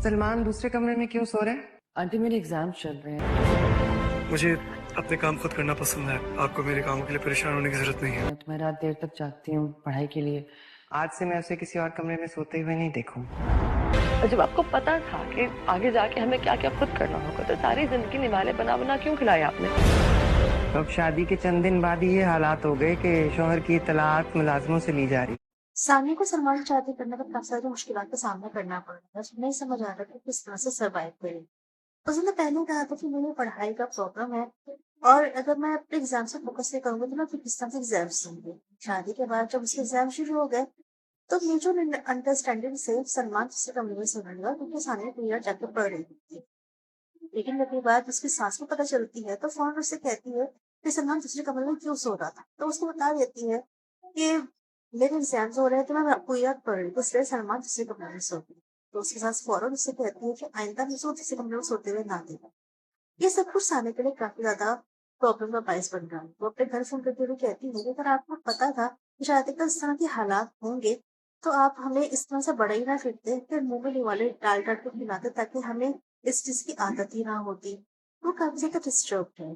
सलमान दूसरे कमरे में क्यों सो रहे हैं? आंटी मेरे एग्जाम चल रहे हैं। मुझे अपने काम खुद करना पसंद है। आपको मेरे कामों के लिए परेशान होने की जरूरत नहीं है। तो मैं रात देर तक जागती हूँ पढ़ाई के लिए। आज से मैं उसे किसी और कमरे में सोते हुए नहीं देखूंगा। और जब आपको पता था कि आगे जाके हमें क्या क्या खुद करना होगा, तो सारी जिंदगी निवाले बना बना क्यों खिलाया आपने? तो अब शादी के चंद दिन बाद ही ये हालात हो गए कि शौहर की तलाक मुलाजमों से ली जा रही। सामने को सलमान की शादी करने पर काफी सारी मुश्किलात का सामना करना पड़ रहा है। उसको नहीं समझ आ रहा कि किस तरह से सर्वाइव करे। उसने पहले कहा था कि मेरी पढ़ाई का प्रॉब्लम है और अगर मैं अपने एग्जाम से फोकस नहीं करूंगी तो मैं फिर किस तरह से एग्जाम दूंगी। शादी के बाद जब उसके एग्जाम शुरू हो गए तो म्यूचुअल अंडरस्टैंडिंग से सलमान दूसरे कमरे में सोने लगा क्योंकि सामने प्रिया जाकर पढ़ रही थी। लेकिन जब ये बात उसकी सास को पता चलती है तो फौरन उससे कहती है कि सलमान दूसरे कमरे में क्यों सो रहा था। तो उसको बता देती है कि मेरे एग्जाम्स हो रहे हैं तो मैं आपको याद पढ़ रही हूँ, इसलिए सलमान दूसरे कमरे में सो गई। तो उसके सास फौरन उससे कहती है कि आइंदा मुझे दूसरे कमरे में सोते हुए ना देखा। ये सब कुछ सामने के लिए काफी ज्यादा प्रॉब्लम का बायस बन रहा है। वो अपने घर फोन करते हुए कहती है कि अगर आपको पता था कि शादी का इस तरह के हालात होंगे तो आप हमें इस तरह से बड़ा ही ना फिरते, फिर मुंह में निवाले डाल डाल के खिलाते ताकि हमें इस चीज की आदत ही ना होती। वो काफी ज्यादा डिस्टर्ब है।